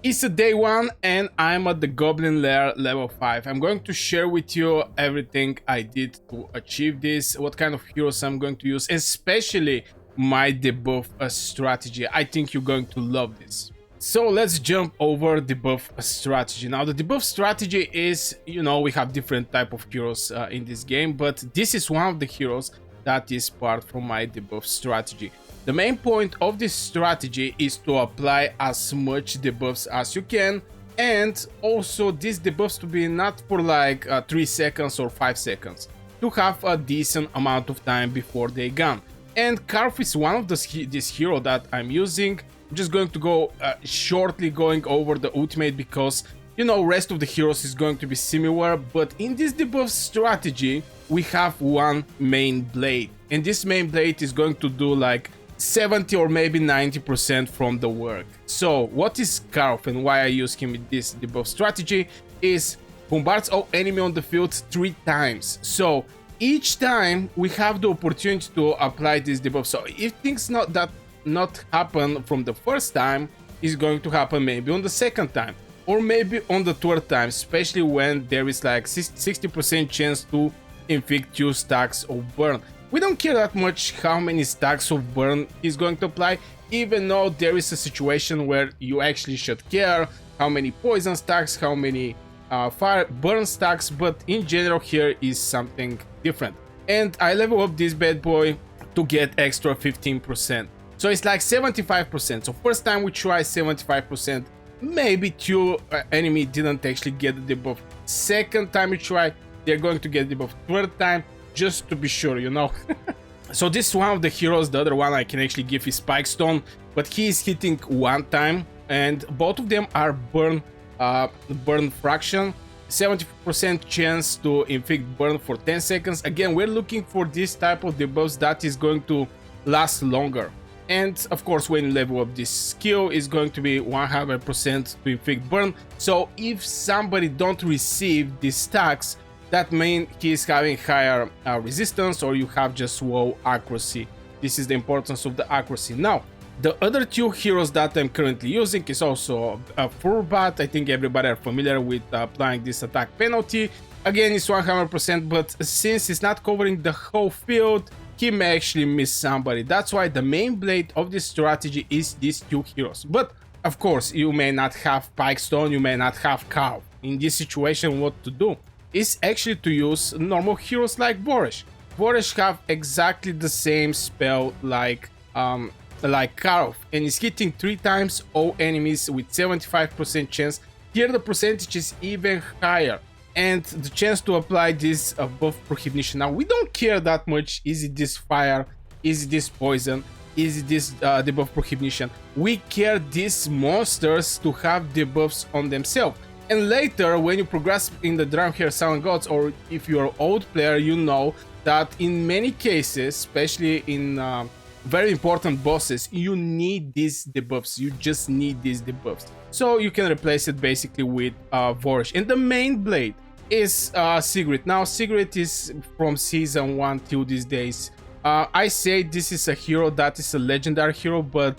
It's a day 1 and I'm at the Goblin Lair level 5. I'm going to share with you everything I did to achieve this, what kind of heroes I'm going to use, especially my debuff strategy. I think you're going to love this. So let's jump over debuff strategy. Now the debuff strategy is, we have different type of heroes in this game, but this is one of the heroes that is part from my debuff strategy. The main point of this strategy is to apply as much debuffs as you can, and also these debuffs to be not for like 3 seconds or 5 seconds, to have a decent amount of time before they gone. And Karf is one of this hero that I'm using. I'm just going to go shortly going over the ultimate because rest of the heroes is going to be similar, but in this debuff strategy we have one main blade, and this main blade is going to do like 70 or maybe 90% from the work. So what is Karf and why I use him in this debuff strategy is bombards all enemy on the field 3 times. So each time we have the opportunity to apply this debuff. So if things not happen from the first time, it's going to happen maybe on the second time or maybe on the third time, especially when there is like 60% chance to inflict 2 stacks of burn. We don't care that much how many stacks of burn is going to apply, even though there is a situation where you actually should care how many poison stacks, how many fire burn stacks, but in general here is something different. And I level up this bad boy to get extra 15%. So it's like 75%. So first time we try 75%, maybe 2 enemy didn't actually get the debuff. Second time we try, they're going to get the debuff. Third time, just to be sure, So this is one of the heroes. The other one I can actually give is Spike Stone, but he is hitting 1 time, and both of them are burn fraction. 70% chance to inflict burn for 10 seconds. Again, we're looking for this type of debuffs that is going to last longer. And of course, when you level up this skill, is going to be 100% to inflict burn. So if somebody don't receive these stacks, that means he is having higher resistance, or you have just low accuracy. This is the importance of the accuracy. Now, the other 2 heroes that I'm currently using is also a Furbat. I think everybody are familiar with applying this attack penalty. Again, it's 100%, but since it's not covering the whole field, he may actually miss somebody. That's why the main blade of this strategy is these 2 heroes. But of course, you may not have Pikestone, you may not have Karf. In this situation, what to do is actually to use normal heroes like Boresh. Boresh have exactly the same spell like Karf, and is hitting 3 times all enemies with 75% chance. Here the percentage is even higher, and the chance to apply this buff prohibition. Now we don't care that much, is it this fire, is it this poison, is it this debuff prohibition. We care these monsters to have debuffs on themselves. And later, when you progress in the Dragonheir SIlent Gods, or if you're an old player, you know that in many cases, especially in very important bosses, you need these debuffs. You just need these debuffs. So you can replace it basically with Boresh. And the main blade is Sigrid. Now Sigrid is from season 1 till these days. I say this is a hero that is a legendary hero, but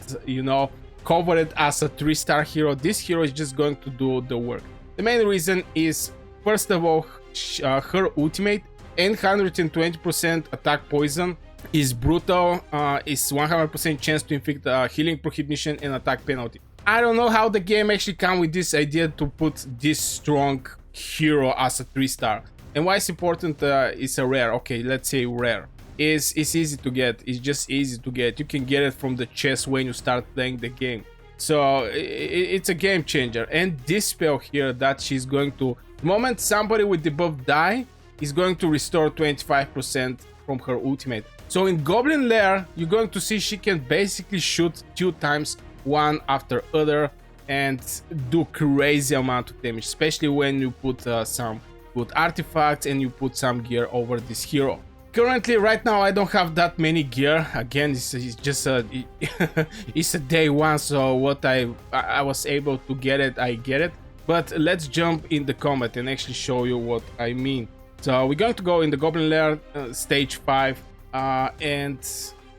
covered as a 3-star hero. This hero is just going to do the work. The main reason is, first of all, her ultimate and 120% attack poison is brutal. Is 100% chance to inflict healing prohibition and attack penalty. I don't know how the game actually come with this idea to put this strong hero as a 3-star. And why it's important is a rare. Okay, let's say rare. It's easy to get. It's just easy to get. You can get it from the chest when you start playing the game. So it's a game changer. And this spell here that she's going to, the moment somebody with debuff die, is going to restore 25% from her ultimate. So in Goblin Lair, you're going to see she can basically shoot 2 times, one after other, and do crazy amount of damage, especially when you put some good artifacts and you put some gear over this hero. Currently, right now, I don't have that many gear. Again, it's just it's a day 1, so what I was able to get it, I get it. But let's jump in the combat and actually show you what I mean. So we're going to go in the Goblin Lair, stage 5, and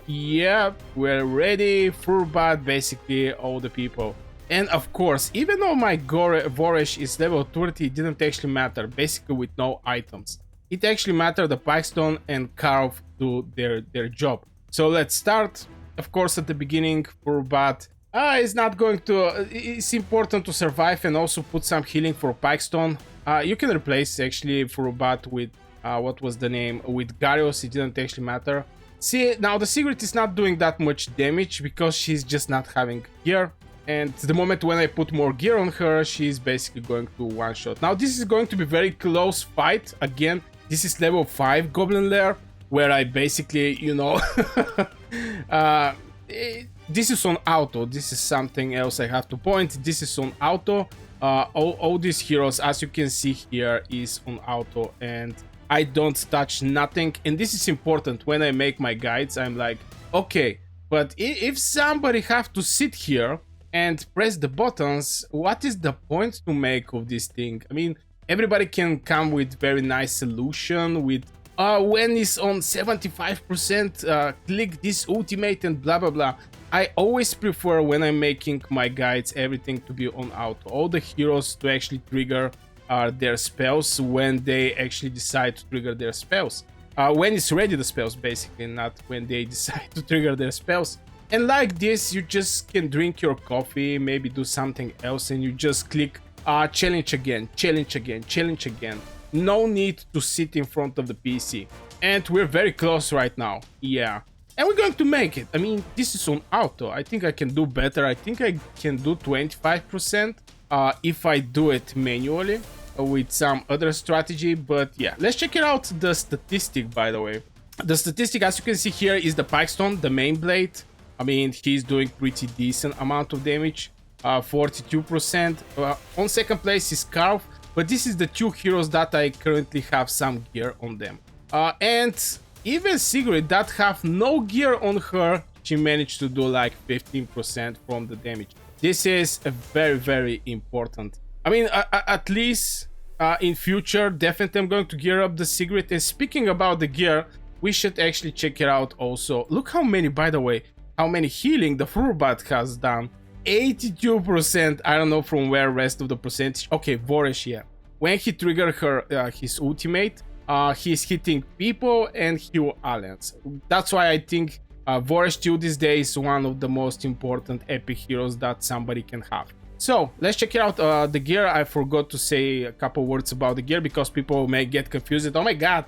yeah, we're ready. Furbat, basically all the people. And of course, even though my Voresh is level 30, it didn't actually matter, basically with no items. It actually mattered the Pipestone and Carve do their job. So let's start. Of course, at the beginning, for Bat, it's not going to... it's important to survive and also put some healing for Pipestone. You can replace actually Furubat with, what was the name, with Garios, it didn't actually matter. See, now the Sigrid is not doing that much damage because she's just not having gear. And the moment when I put more gear on her, she's basically going to one-shot. Now this is going to be very close fight. Again, this is level 5 Goblin Lair, where I basically, you know... this is on auto. This is something else I have to point. This is on auto. All these heroes, as you can see here, is on auto, and I don't touch nothing. And this is important. When I make my guides, I'm like, okay, but if somebody have to sit here and press the buttons, what is the point to make of this thing? I mean, everybody can come with very nice solution with when it's on 75%, click this ultimate and blah blah blah. I always prefer, when I'm making my guides, everything to be on auto. All the heroes to actually trigger their spells when they actually decide to trigger their spells. When it's ready, the spells, basically, not when they decide to trigger their spells. And like this, you just can drink your coffee, maybe do something else, and you just click challenge again, challenge again, challenge again. No need to sit in front of the PC. And we're very close right now. Yeah. And we're going to make it. I mean, this is on auto. I think I can do better. I think I can do 25% if I do it manually with some other strategy. But yeah, let's check it out, the statistic, by the way. The statistic, as you can see here, is the Pipestone, the main blade. I mean, he's doing pretty decent amount of damage. 42%. On second place is Carve. But this is the two heroes that I currently have some gear on them. And even Sigrid, that have no gear on her, she managed to do like 15% from the damage. This is a very, very important. I mean, at least in future, definitely I'm going to gear up the Sigrid. And speaking about the gear, we should actually check it out also. Look how many, by the way, how many healing the Furubat has done. 82%. I don't know from where rest of the percentage. Okay, Voresh, yeah. When he triggered her his ultimate, he's hitting people and heal aliens. That's why I think Voresh till this day is one of the most important epic heroes that somebody can have. So let's check it out. The gear, I forgot to say a couple words about the gear because people may get confused. Oh my god.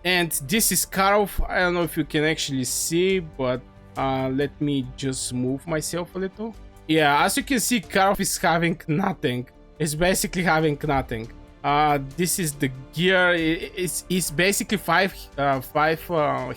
And this is Karov. I don't know if you can actually see, but let me just move myself a little. Yeah, as you can see, Karov is having nothing. It's basically having nothing. This is the gear. It's basically five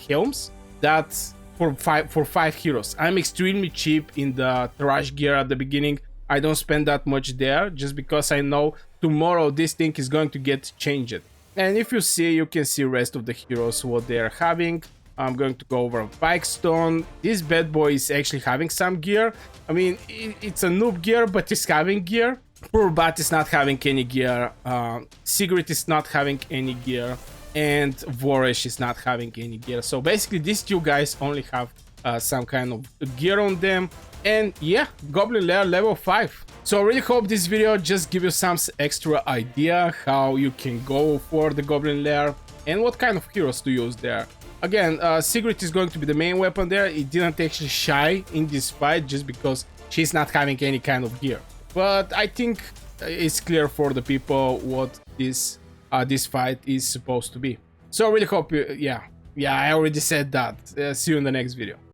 helms. That's for five heroes. I'm extremely cheap in the trash gear at the beginning. I don't spend that much there just because I know tomorrow this thing is going to get changed. And if you see, you can see rest of the heroes what they're having. I'm going to go over Pipestone. This bad boy is actually having some gear. I mean, it's a noob gear, but it's having gear. Poor Bat is not having any gear. Sigrid is not having any gear. And Voresh is not having any gear. So basically, these two guys only have some kind of gear on them. And yeah, Goblin Lair level 5. So I really hope this video just give you some extra idea how you can go for the Goblin Lair and what kind of heroes to use there. Again, Sigrid is going to be the main weapon there. It didn't actually shy in this fight just because she's not having any kind of gear. But I think it's clear for the people what this fight is supposed to be. So I really hope you... Yeah, I already said that. See you in the next video.